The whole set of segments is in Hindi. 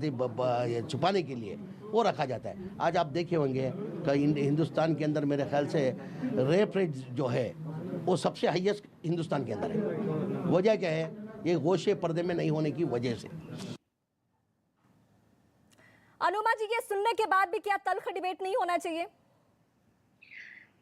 ये छुपाने के लिए वो रखा जाता है। आज आप देखे होंगे कि हिंदुस्तान के अंदर मेरे ख्याल से रेप रेट जो है वो सबसे हाईएस्ट हिंदुस्तान के अंदर है। वजह क्या है? ये गोशे पर्दे में नहीं होने की वजह से। अनुमा जी, ये सुनने के बाद भी क्या तल्ख डिबेट नहीं होना चाहिए?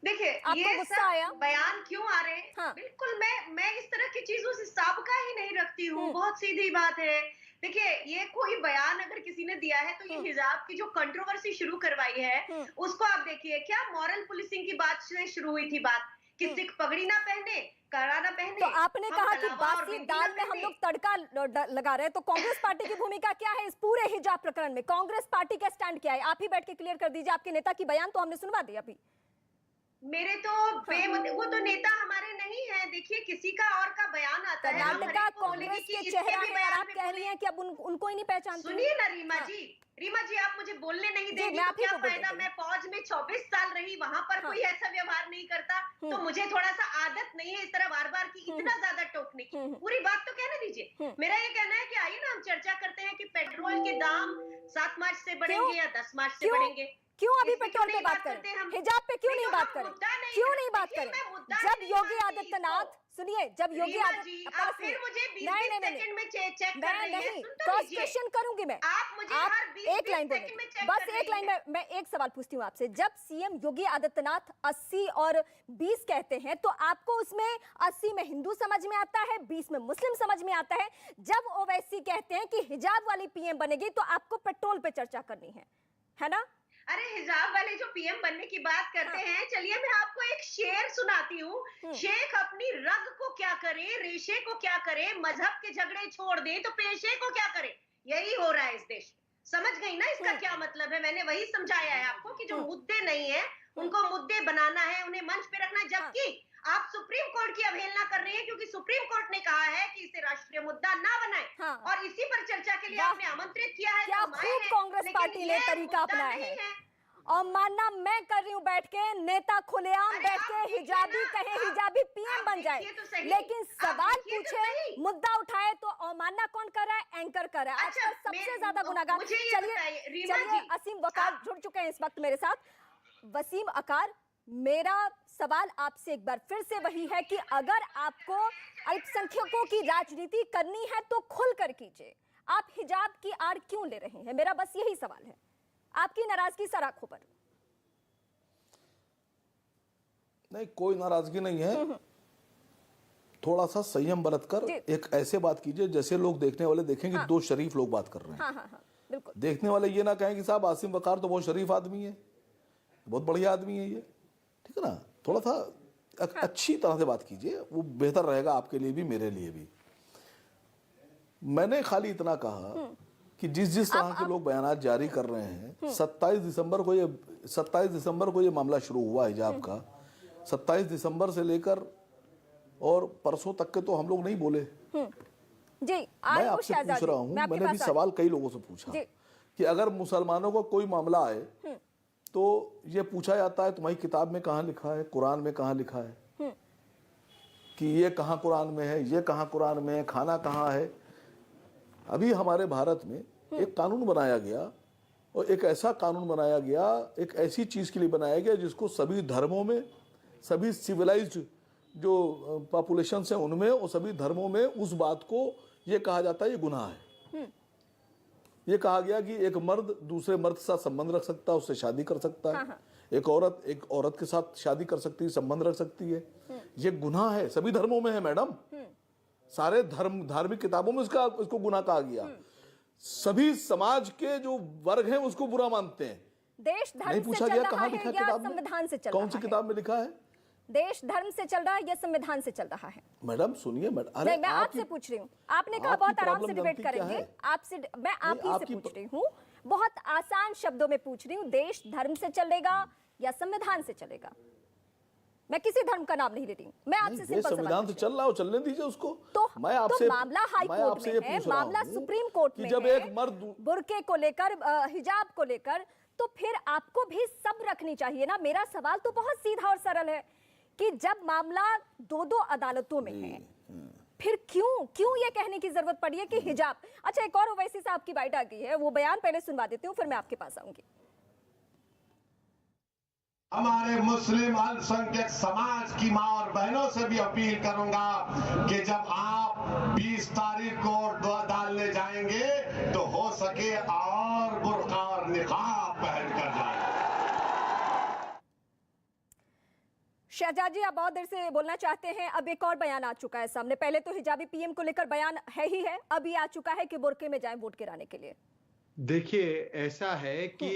देखिए, आपको गुस्सा आया? बयान क्यों आ रहे हैं? हाँ। बिल्कुल, मैं इस तरह की चीजों से साबका ही नहीं रखती हूँ। बहुत सीधी बात है। देखिए, ये कोई बयान अगर किसी ने दिया है तो ये हिजाब की जो कंट्रोवर्सी शुरू करवाई है उसको आप देखिए, क्या मॉरल पुलिसिंग की बात से शुरू हुई थी बात कि सिख पगड़ी ना पहने, कड़ा ना पहने। तो आपने कहा कि बासी दाल में हम लोग तड़का लगा रहे हैं, तो कांग्रेस पार्टी की भूमिका क्या है इस पूरे हिजाब प्रकरण में? कांग्रेस पार्टी का स्टैंड क्या है? आप ही बैठ के क्लियर कर दीजिए। आपके नेता की बयान तो हमने सुनवा दिया अभी। मेरे तो वो तो नेता हमारे नहीं है। देखिए, किसी का और का बयान आता है, कर्नाटका कांग्रेस के चेहरा है और आप कह रही हैं कि अब उनको ही नहीं पहचानती। सुनिए ना रीमा जी, आप मुझे बोलने नहीं देंगी तो क्या फायदा? मैं फौज में 24 साल रही, वहां पर कोई ऐसा व्यवहार नहीं करता, तो मुझे थोड़ा सा आदत नहीं है इस तरह बार बार की इतना ज्यादा टोकने की। पूरी बात तो कहने दीजिए। मेरा ये कहना है कि आइए ना हम चर्चा करते हैं कि पेट्रोल के दाम 7 मार्च से बढ़ेंगे या 10 मार्च से बढ़ेंगे। क्यों अभी पेट्रोल पे बात करें? हिजाब पे क्यों नहीं बात करें? क्यों नहीं बात करें? जब योगी आदित्यनाथ, सुनिए, जब योगी आदित्यनाथ, फिर मुझे 20 सेकंड में चेक कर रही हैं। नहीं, क्रॉस क्वेश्चन करूंगी मैं। आप मुझे हर 20 एक लाइन बोलिए, बस एक लाइन में। मैं एक सवाल पूछती हूँ आपसे। जब सीएम योगी आदित्यनाथ 80 और 20 कहते हैं तो आपको उसमें 80 में हिंदू समझ में आता है, 20 में मुस्लिम समझ में आता है। जब ओवैसी कहते हैं कि हिजाब वाली पीएम बनेगी तो आपको पेट्रोल पे चर्चा करनी है ना? अरे, हिजाब वाले जो पीएम बनने की बात करते हैं, चलिए मैं आपको एक शेर सुनाती हूँ। शेख अपनी रग को क्या करे, रेशे को क्या करे, मजहब के झगड़े छोड़ दे तो पेशे को क्या करे। यही हो रहा है इस देश। समझ गई ना इसका क्या मतलब है? मैंने वही समझाया है आपको कि जो मुद्दे नहीं है उनको मुद्दे बनाना है, उन्हें मंच पे रखना है। जबकि आप सुप्रीम कोर्ट की अवहेलना कर रही है, क्योंकि सुप्रीम कोर्ट ने कहा है कि इसे राष्ट्रीय मुद्दा ना बनाए। और इसी पर चर्चा के लिए आपने आमंत्रित किया है। क्या खूब कांग्रेस पार्टी ने तरीका अपनाया है। और मानना मैं कर रही हूँ बैठ के, नेता खुलेआम बैठ के हिजाबी कहे, हिजाबी पीएम बन जाए, लेकिन सवाल पूछे, मुद्दा उठाए तो अवमानना कौन कर रहा है? एंकर कर रहा है। आजकल सबसे ज्यादा गुनाहगार। चलिए, असीम वकार जुड़ चुके हैं इस वक्त मेरे साथ। वसीम अकार, मेरा सवाल आपसे एक बार फिर से वही है कि अगर आपको अल्पसंख्यकों की राजनीति करनी है तो खुलकर कीजिए। आप हिजाब की आड़ क्यों ले रहे हैं? मेरा बस यही सवाल है। आपकी नाराजगी सर आंखों पर? नहीं, कोई नाराजगी नहीं है। थोड़ा सा संयम बरतकर एक ऐसे बात कीजिए जैसे लोग देखने वाले देखेंगे। दो शरीफ लोग बात कर रहे हैं। हाँ, बिल्कुल। देखने वाले ये ना कहें कि साहब आसिम वकार तो बहुत शरीफ आदमी है, बहुत बढ़िया आदमी है ये, ठीक है ना। थोड़ा सा अच्छी तरह से बात कीजिए, वो बेहतर रहेगा आपके लिए भी, मेरे लिए भी। मैंने खाली इतना कहा कि जिस तरह के लोग बयानात जारी कर रहे हैं, 27 दिसंबर को ये मामला शुरू हुआ हिजाब का। 27 दिसंबर से लेकर और परसों तक के तो हम लोग नहीं बोले जी। मैं आपसे पूछ रहा हूं, मैंने भी सवाल कई लोगों से पूछा कि अगर मुसलमानों को कोई मामला आए तो ये पूछा जाता है तुम्हारी किताब में कहाँ लिखा है, कुरान में कहाँ लिखा है, कि ये कहाँ कुरान में है, ये कहाँ कुरान में है, खाना कहाँ है। अभी हमारे भारत में एक कानून बनाया गया, और एक ऐसा कानून बनाया गया, एक ऐसी चीज के लिए बनाया गया जिसको सभी धर्मों में, सभी सिविलाइज्ड जो पॉपुलेशन है उनमें और सभी धर्मों में उस बात को ये कहा जाता है ये गुनाह है। ये कहा गया कि एक मर्द दूसरे मर्द के साथ संबंध रख सकता है, उससे शादी कर सकता है। एक औरत के साथ शादी कर सकती है, संबंध रख सकती है। ये गुनाह है, सभी धर्मों में है मैडम। सारे धार्मिक किताबों में इसको गुनाह कहा गया। सभी समाज के जो वर्ग हैं उसको बुरा मानते हैं। देश धर्म नहीं पूछा गया कहाँ लिखा किताब में, संविधान से चल कौन सी किताब में लिखा है? देश धर्म से चल रहा है या संविधान से चल रहा है? मैडम सुनिए, अरे मैं आपसे पूछ रही हूँ। आपने कहा बहुत आराम से डिबेट करेंगे। आपसे मैं आप ही से पूछ रही हूँ, बहुत आसान शब्दों में पूछ रही हूँ, देश धर्म से चलेगा या संविधान से चलेगा? मैं किसी धर्म का नाम नहीं ले रही हूँ, मैं आपसे सिंपल संविधान से चल रहा हो, चलने दीजिए उसको। तो मैं आपसे मामला हाई कोर्ट में है, मामला सुप्रीम कोर्ट में जब है, एक मर्द बुर्के को लेकर, हिजाब को लेकर, तो फिर आपको भी सब रखनी चाहिए ना। मेरा सवाल तो बहुत सीधा और सरल है कि जब मामला दो अदालतों में है, फिर क्यों ये कहने की जरूरत पड़ी है कि हिजाब। अच्छा, एक और ओवैसी साहब की बाइट आ गई है, वो बयान पहले सुनवा देती हूँ, फिर मैं आपके पास आऊंगी। हमारे मुस्लिम अल्पसंख्यक समाज की मां और बहनों से भी अपील करूंगा कि जब आप 20 तारीख को डालने जाएंगे तो हो सके और बुर्का और निकाब पहन कर जाएं। शहजाद जी, आप बहुत देर से बोलना चाहते हैं, अब एक और बयान आ चुका है सामने। पहले तो हिजाबी पीएम को लेकर बयान है ही है, अब ये आ चुका है कि बुर्के में जाएं वोट गिराने के लिए। देखिए, ऐसा है कि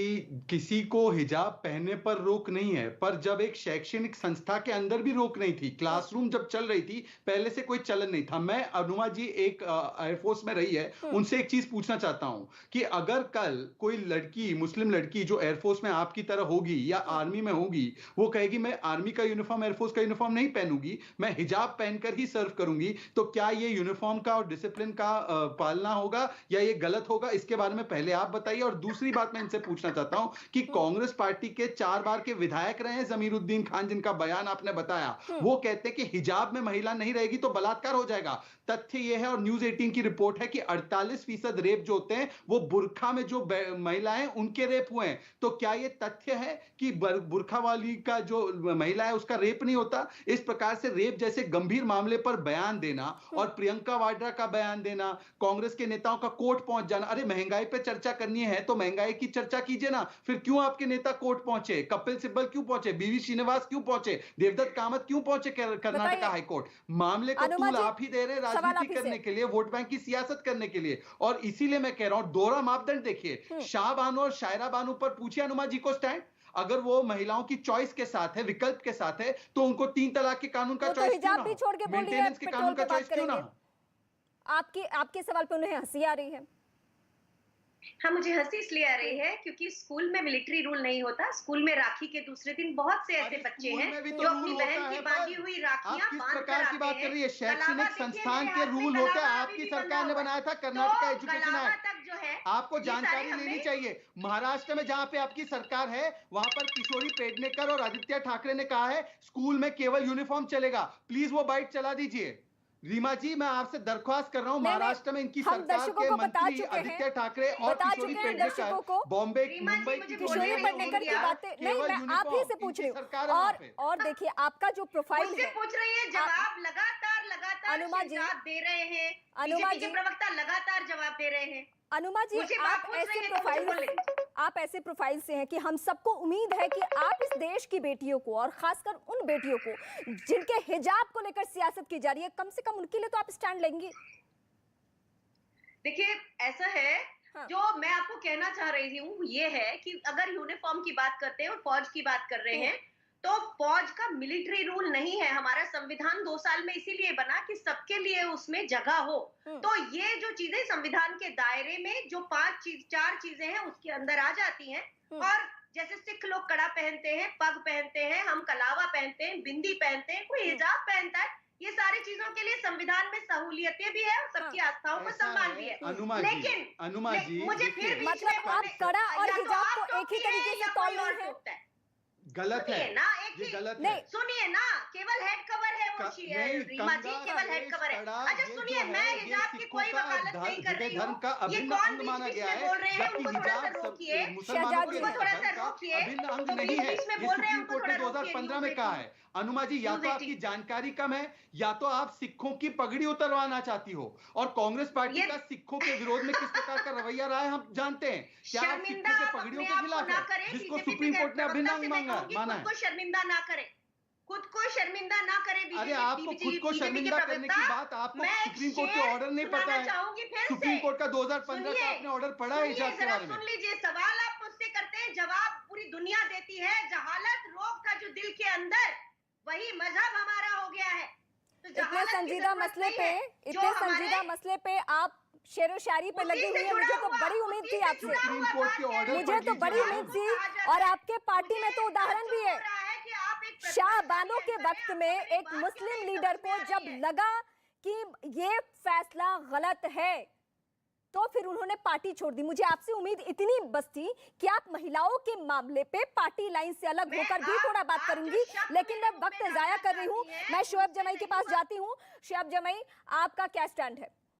किसी को हिजाब पहनने पर रोक नहीं है, पर जब एक शैक्षणिक संस्था के अंदर भी रोक नहीं थी, क्लासरूम जब चल रही थी, पहले से कोई चलन नहीं था। मैं अनुमा जी एक एयरफोर्स में रही है, उनसे एक चीज पूछना चाहता हूं कि अगर कल कोई लड़की, मुस्लिम लड़की जो एयरफोर्स में आपकी तरह होगी या आर्मी में होगी, वो कहेगी मैं आर्मी का यूनिफॉर्म, एयरफोर्स का यूनिफॉर्म नहीं पहनूंगी, मैं हिजाब पहनकर ही सर्व करूंगी, तो क्या ये यूनिफॉर्म का और डिसिप्लिन का पालना होगा या ये गलत होगा? इसके बारे में पहले आप बताइए। और दूसरी बात मैं इनसे पूछना चाहता हूं कि कांग्रेस पार्टी के 4 बार के विधायक रहे हैं जमीरुद्दीन खान, जिनका बयान आपने बताया, वो कहते हैं कि हिजाब में महिला नहीं रहेगी तो बलात्कार हो जाएगा। तथ्य यह है, और न्यूज 18 की रिपोर्ट है, कि 48% रेप जो होते हैं वो बुर्खा में जो महिलाएं उनके रेप हुए हैं। तो क्या यह तथ्य है कि बुर्खा वाली का जो महिला है उसका रेप नहीं होता? इस प्रकार से रेप जैसे गंभीर मामले पर बयान देना और प्रियंका वाड्रा का बयान देना, कांग्रेस के नेताओं का कोर्ट पहुंच जाना, अरे महंगाई पे चर्चा करनी है तो महंगाई की चर्चा कीजिए ना। फिर क्यों आपके नेता कोर्ट पहुंचे? कपिल सिब्बल क्यों पहुंचे? बीवी श्रीनिवास क्यों पहुंचे? देवदत्त कामत क्यों पहुंचे कर्नाटका हाईकोर्ट? मामले को तूल आप ही दे रहे, राजनीति करने के लिए, वोट बैंक की सियासत करने के लिए। और इसीलिए मैं कह रहा हूं, दोहरा मापदंड देखिए। शाह बानो और शायरा बानो पर पूछिए अनुमा जी को स्टैंड। अगर वो महिलाओं की चॉइस के साथ है, विकल्प के साथ है, तो उनको 3 तलाक के कानून का चॉइस क्यों ना हो? मेंटेनेंस के कानून का चॉइस क्यों ना हो? आपके सवाल पे उन्हें हंसी आ रही है। हाँ, मुझे हंसी इसलिए आ रही है क्योंकि स्कूल में मिलिट्री रूल नहीं होता। स्कूल में राखी के दूसरे दिन बहुत से ऐसे बच्चे हैं जो अपनी बहन की बांधी हुई राखियां बांध कर आते बात कर रही है। शैक्षणिक संस्थान के रूल होते हैं, आपकी सरकार ने बनाया था कर्नाटका एजुकेशन एक्ट, जो है आपको जानकारी लेनी चाहिए। महाराष्ट्र में जहां पे आपकी सरकार है, वहां पर किशोरी पेडनेकर और आदित्य ठाकरे ने कहा है स्कूल में केवल यूनिफॉर्म चलेगा। प्लीज वो बाइट चला दीजिए। रीमा जी, मैं आपसे दरख्वास्त कर रहा हूं, महाराष्ट्र में इनकी सरकार के मंत्री आदित्य ठाकरे और किशोरी पेडनेकर, बॉम्बे, मुंबई की किशोरी पेडनेकर की बातें नहीं, मैं आप ही से पूछ रही हूँ। और देखिए, आपका जो प्रोफाइल है, पूछ रही है, जवाब लगातार अनुमा जी दे रहे हैं, अनुमा जी प्रवक्ता लगातार जवाब दे रहे हैं। अनुमा जी, आप ऐसे प्रोफाइल से हैं कि हम सबको उम्मीद है कि आप इस देश की बेटियों को, और खासकर उन बेटियों को जिनके हिजाब को लेकर सियासत की जा रही है, कम से कम उनके लिए तो आप स्टैंड लेंगी। देखिए, ऐसा है, हाँ। जो मैं आपको कहना चाह रही हूँ ये है कि अगर यूनिफॉर्म की बात करते हैं और फौज की बात कर रहे हैं, तो फौज का मिलिट्री रूल नहीं है। हमारा संविधान 2 साल में इसीलिए बना कि सबके लिए उसमें जगह हो। तो ये जो चीजें संविधान के दायरे में जो 4 चीजें हैं उसके अंदर आ जाती हैं। और जैसे सिख लोग कड़ा पहनते हैं, पग पहनते हैं, हम कलावा पहनते हैं, बिंदी पहनते हैं, कोई हिजाब पहनता है, ये सारी चीजों के लिए संविधान में सहूलियतें भी है और सबकी आस्थाओं को सम्मान भी है। लेकिन अनुमा जी, मुझे फिर भी मतलब आप कड़ा और हिजाब को एक ही तरीके से तौल रहे हैं। गलत है ना, ये गलत है। सुनिए ना, केवल हेड कवर है वो, रीमा जी, केवल हेड कवर है। अच्छा सुनिए, मैं हिजाब की कोई वकालत नहीं कर रही हूँ। ये कौन बीच में बोल रहे हैं, उनको थोड़ा सा रोकिए, थोड़ा सा रोकिए। अभिन्न अंग नहीं है, ये सुप्रीम कोर्ट ने 2015 में कहा है। अनुमा जी, या तो आपकी जानकारी कम है या तो आप सिखों की पगड़ी उतरवाना चाहती हो। और कांग्रेस पार्टी का सिखों के विरोध में किस प्रकार का रवैया रहा है हम जानते हैं। क्या आप सिखों के पगड़ियों के खिलाफ है, जिसको सुप्रीम कोर्ट ने अभिन्न अंग माना है? खुद को शर्मिंदा ना करें, खुद को शर्मिंदा ना करें। अरे आपको खुद को शर्मिंदा करने की बात, आपको सुप्रीम कोर्ट के ऑर्डर नहीं पता है? सुप्रीम कोर्ट का 2015 का आपने ऑर्डर पढ़ा है हिजाब के बारे में? सुन लीजिए, सवाल आप मुझसे करते हैं, जवाब पूरी दुनिया देती है। जहालत रोग था जो दिल के अंदर, वही मजहब हमारा हो गया है। तो इतने संजीदा मसले पे आप शेरो शायरी पे लगी हुई है। मुझे तो बड़ी उम्मीद थी आपसे, मुझे तो बड़ी उम्मीद थी। और आपके पार्टी में तो उदाहरण भी है, शाह बानो के वक्त में एक मुस्लिम लीडर को जब लगा कि ये फैसला गलत है, तो फिर उन्होंने पार्टी छोड़ दी। मुझे आपसे उम्मीद इतनी बस थी कि आप महिलाओं के मामले पे पार्टी लाइन से अलग होकर भी थोड़ा बात करूंगी, लेकिन मैं वक्त जाया कर रही हूं। मैं शोएब जमाई के पास जाती हूं। शोएब जमाई, आपका क्या स्टैंड है?